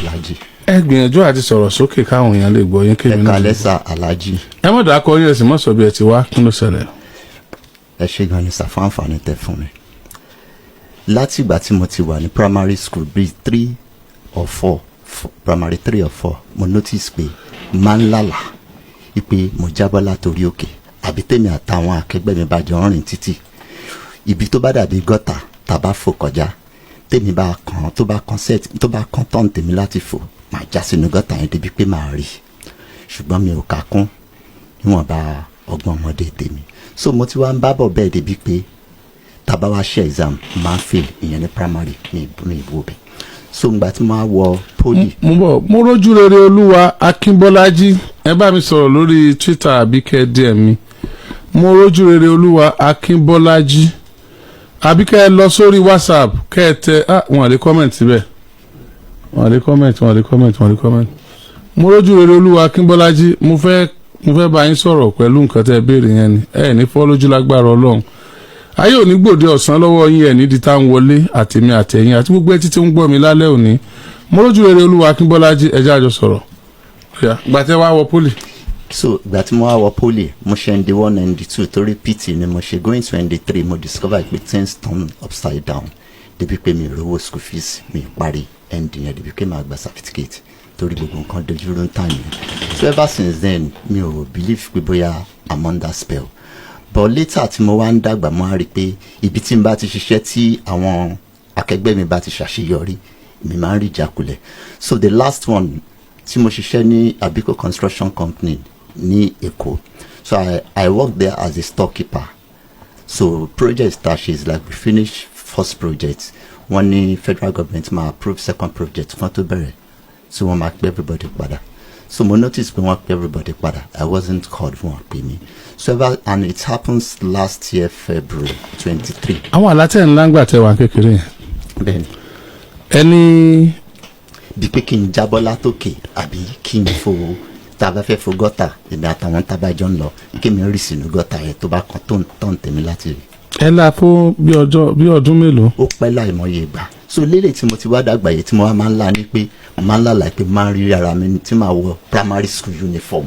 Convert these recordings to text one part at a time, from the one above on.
Alhaji. ẹ gbìyànjú àti sọ̀rọ̀ sókè káwọn èèyàn lè gbọ́ yín kémi náà. ẹ kálẹ́ sà Alhaji. ẹ mọ̀ dákọ̀ yín ẹ̀sìn mọ́ sọ bí ẹ ti wá kí ló ṣẹlẹ̀. ẹ ṣe gan ni sà fún àǹfààní tẹ́ fún mi. láti ìgbà tí mo ti wà ní primary school bíi 3 or 4 primary 3 or 4 mo notice pé máa ń lálà ipe mo jábọ́ látòrí òkè àbí tèmi àtàwọn akẹgbẹ́ mi bá jọ ń rìn títì ibi tó bá dàbí gọ́tà tàbá fò kọjá tèmi bá kàn tó bá kàn tán tèmi láti fò máa já sínú gọ́tà yẹn débi pé máa rí ṣùgbọ́n mi ò kà kún níwọ̀nba ọgbọ́n ọmọdé tèmi so mo ti wá ń bábọ̀ bẹ́ẹ̀ débi pé tàbá wá ṣe exam máa ń fail ìyẹn ní primary ní ìwò bẹ́ẹ̀ so ngbà tí máa wọ poli. mo rójú rere olúwa Akínbọ́lájí ẹ bá mi sọ̀rọ̀ lórí Twitter àbí kẹ́ DM mi mo rójú rere olúwa Akínbọ́lájí àbí kẹ́ ẹ lọ sórí WhatsApp kẹ́ ẹ tẹ wọn lè comment síbẹ̀ wọn lè comment mo rójú rere olúwa Akínbọ́lájí mo fẹ́ bá yín sọ̀rọ̀ pẹ̀lú nǹkan tẹ́ béèrè yẹn ni ẹ ní fọ́ lójú lágbára Ọlọ́run ayé òní gbòde ọ̀sán lọ́wọ́ yín ẹ̀ nídìí tá ń wọlé àtèmi àtẹ̀yìn àti gbogbo ẹtí tí ń gbọ́ mi lálẹ́ òní mo rójú rere olúwa Akínbọ́lájí ẹjẹ́ àjọ sọ̀rọ̀ ìgbà tẹ́ wá wọ poli. so ìgbà tí mo wá wọ poli mo ṣe ND1 ND2 torí PT ni mo ṣe going to ND3 mo discover pé things turn upside down débi pé mi rówó school fees mi parí ND yẹn débi pé màá gba certificate torí gbogbo nǹkan dojúrú ń tàn mí so ever since then mi ò believe pé bóyá I'm under spell but later tí mo wá ń dàgbà mo á rí i pé ibi tí n bá ti ṣiṣẹ́ tí àwọn akẹgbẹ́ mi bá ti ṣàṣeyọrí mi máa ń rí ìjákulẹ̀ so the last one tí mo ṣiṣẹ́ ní Abiko construction company ní Èkó so I work there as a storekeeper so project start is like we finish first project wọ́n ní federal government máa approve second project fún tó bẹ̀rẹ̀ so wọ́n máa pay everybody padà so mo notice pé wọ́n pay everybody padà I wasn't called fún wọn pè mí so ever and it happens last year February 23. àwọn àlátẹ̀ ńlá ń gbà tẹ wà kékeré yẹn. bẹ́ẹ̀ni. ẹni. bí pé kí n jábọ́ látòkè àbí kí n fò tàbá fẹ́ fò gọ́tà èmi àtàwọn tábàjọ́ ń lọ kí mi rí sínú gọ́tà yẹn tó bá kan tó ń tán tèmi láti rí. ẹ la fún bí ọdún mélòó. ó pẹ́ láìmọye ìgbà so lélẹ̀ tí mo ti wá dàgbà yìí tí mo wá máa ń la ní pé mo máa ń lálàá pé máa ń rí ara mi tí màá wọ primary school uniform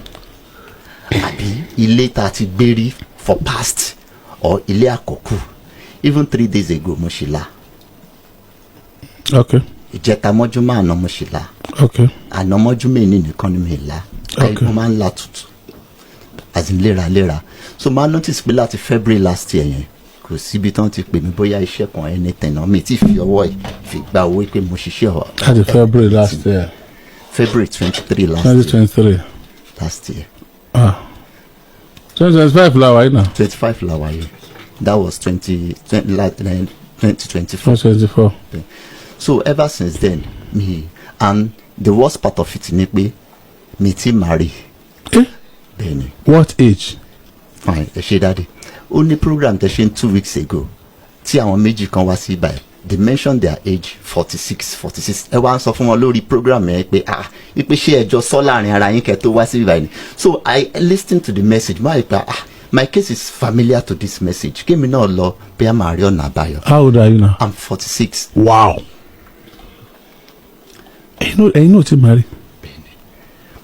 àbí ilé tá a ti gbé rí for past or ilé àkọ́kù even 3 days ago mo ṣì la. okay. ìjẹta mọ́júmọ́ àná mo ṣì la. okay. àná mọ́júmọ́ èní nìkan ni mi la. okay. mo máa ń la tutù as in léraléra so máa notice pé láti February last year yẹn kò síbi tán ti pè mí bóyá iṣẹ́ kan anything náà mi ti fi ọwọ́ ẹ̀ fi gba owó pé mo ṣiṣẹ́ ọ̀. láti February last year. February 23 last 2023. year. last year. 2025 la wáyé náà. 25 la wáyé that was 2024. 2024. so ever since then me and the worst part of it ni pé mi ti marry. bẹ́ẹ̀ni. what age. fine ẹ ṣe dáadé ó ní program tẹ ṣe 2 weeks ago tí àwọn méjì kan wá sí ibà they mentioned their age 46 ẹ wá ń sọ fún wọn lórí program yẹn pé wípé ṣé ẹjọ́ sọ láàrin ara yín kẹ́ tó wá sí ibà yìí so I listened to the message máa rí pé my case is familiar to this message kémi náà lọ bí a máa rí ọ̀nà àbáyọ. how old are you now. I'm 46. wow. ẹ̀yin náà ti marry.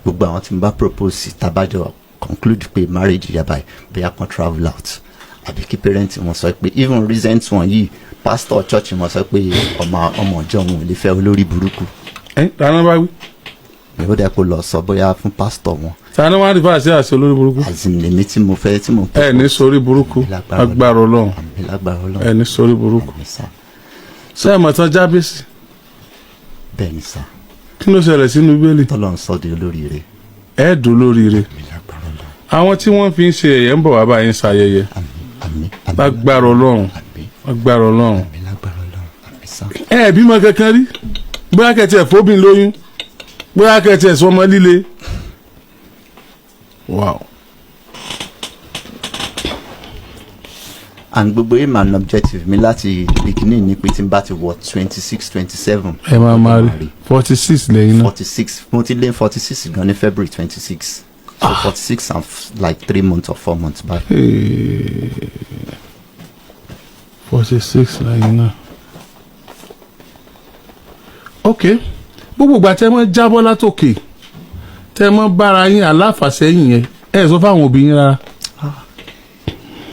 gbogbo àwọn tí mo bá propose tabajọ conclude pé marriage yaba bí a kan travel out àbí kí parents wọn sọ pé even recent one yìí pastor church wọn sọ pé ọmọ ọjọ́ wọn ò lè fẹ́ olórí burúkú. tànà bá wí. ìwé dẹ́ kó lọ sọ bóyá fún pastor wọn. tànà wá rí fàṣẹ àṣẹ olórí burúkú. àzìmìlẹ́mí tí mo fẹ́ tí mo. ẹ ní sórí burúkú agbára Ọlọ́run ẹ ní sórí burúkú. ṣé ẹ mọ̀ tán Jábésì. bẹ́ẹ̀ ni sá. kí ló ṣẹlẹ̀ sínú Bíbélì. tọ́lọ́ ń sọ di olóríire. ẹ dùn olóríire. àwọn tí wọ́n fi ń ṣe ẹ̀yẹ ń bọ̀ wá báyìí ń ṣayẹyẹ. agbára Ọlọ́run agbára Ọlọ́run. ẹ bímọ kankan rí bóyá kẹtì ẹ fóbìn lóyún bóyá kẹtì ẹ sọmọ líle. wow. and gbogbo aim and objective mi láti beginning ni pé tí n bá ti wọ 26 27. ẹ máa máa rí 46 lẹ́yìn náà. 46 mo ti lé 46 gan ní February 26 so 46 and like 3 months or 4 months back. 46 lẹ́yìn náà. okay gbogbo ìgbà tẹ́ mọ́ jábọ́ látòkè tẹ́ mọ́ bára yín aláfàsẹ́yìn yẹn ẹ sọ fáwọn òbí yín rárá.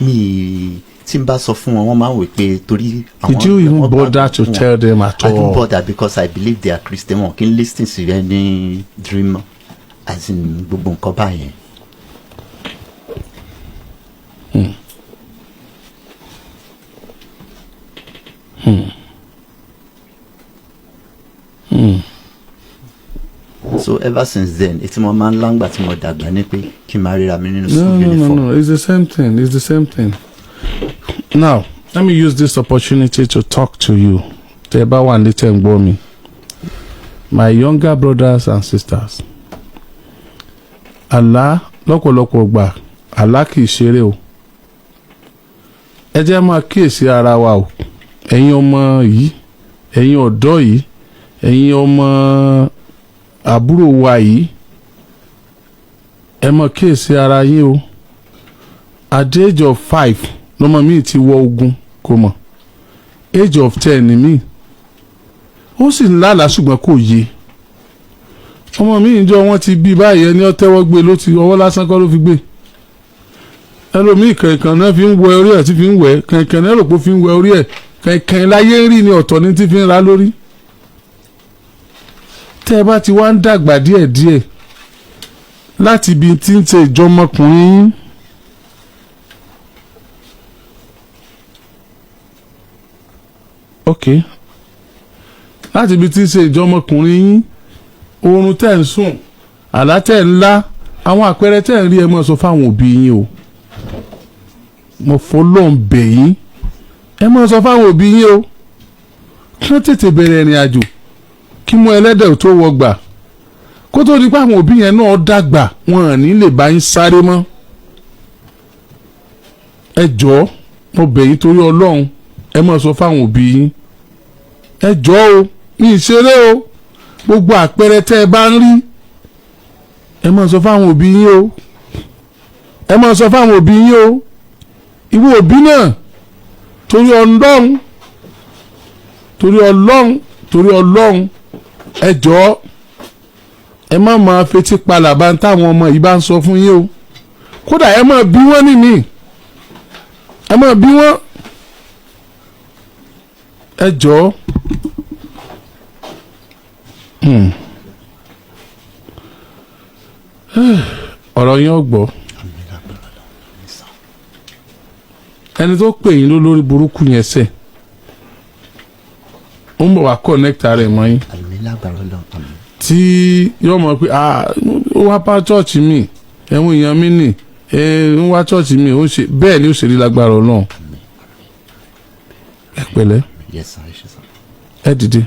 mi tí n bá sọ fún wọn wọ́n máa ń wò pé torí àwọn. Did you even bother to tell them at all? I don't bother because I believe they are Christian. Wọn kì í lis ten sí any dream as in gbogbo nǹkan báyẹn. So ever since then etí mo máa ń láǹgbà tí mo dàgbà ní pé kí n máa ríra mi nínú school uniform. No, it's the same thing. It's the same thing. Now, let me use this opportunity to talk to you. Tẹ́ bá wà ní tẹ́ ń gbọ́ mi. My younger brothers and sisters. Allah lọ́pọ̀lọpọ̀ gbà Allah kì í ṣeré o. Ẹ jẹ́ máa kíyèsí ara wa o. Ẹ̀yin ọmọ yìí, ẹ̀yin ọ̀dọ́ yìí, ẹ̀yin ọmọ àbúrò wa yìí, ẹ máa kíyèsí ara yín o. At the age of 5 lọ́mọ mi ti wọ ogun kò mọ̀. Age of 10 ni mí. Ó sì ń lálàá ṣùgbọ́n kò yé. Ọmọ mi ìjọ wọn ti bí báyìí ẹni ọtẹ́wọ́ gbé ló ti ọwọ́ lásán kọ́ ló fi gbé. Ẹlòmíì kẹ̀kẹ́ náà fi ń wẹ orí ẹ̀ tí fi ń wẹ̀ kẹ̀kẹ́ náà rò pé fi ń wẹ orí ẹ̀ kẹ̀kẹ́ láyé rí ni ọ̀tọ̀ ní tí fi ń ra lórí. Tẹ́ ẹ bá ti wá ń dàgbà díẹ̀díẹ̀ láti ibi tí ń ṣe ìjọmọkùnrin yín. Okay. Láti ibi tí ń ṣe ìjọmọkùnrin yín oorun tẹ́ ń sùn àlá tẹ́ ń lá àwọn àpẹẹrẹ tẹ́ ń rí ẹ mọ́ sọ fáwọn òbí yín o. Mo fọlọ́n bẹ̀ yín ẹ mọ́ sọ fáwọn òbí yín o. Kí wọ́n tètè bẹ̀rẹ̀ ìrìn àjò kí mú ẹlẹ́dẹ̀ tó wọgbà kó tó di pé àwọn òbí yẹn náà dàgbà wọn à ní lè bá yín sáré mọ́. Ẹ jọ̀ọ́ mo bẹ̀ yín torí Ọlọ́run ẹ mọ́ sọ fáwọn òbí yín. Ẹ jọ̀ọ́ o ní ìṣeré o gbogbo àpẹẹrẹ tẹ́ ẹ bá ń rí ẹ máa sọ fáwọn òbí yín o. Ẹ máa sọ fáwọn òbí yín o. Ìwọ òbí náà torí Ọlọ́run torí Ọlọ́run torí Ọlọ́run ẹ jọ̀ọ́ ẹ má máa fetí palàbá táwọn ọmọ yìí bá ń sọ fún yín o. Kódà ẹ máa bí wọ́n nìní ẹ máa bí wọ́n. Ẹ jọ̀ọ́ ọ̀rọ̀ yín ọ̀gbọ́ ẹni tó pè yín lórí burúkú yẹn sẹ́ ó ń bọ̀ wá kọ̀nẹ́kítà rẹ̀ mọ́ yín tí yóò mọ̀ pé ó wá pa chọ́ọ̀chì mi ẹ̀wọ̀n èèyàn mi nì ń wá chọ́ọ̀chì mi ó ṣe bẹ́ẹ̀ ni ó ṣe rí lágbára Ọlọ́run. Ẹ pẹ̀lẹ́ ẹ dìde.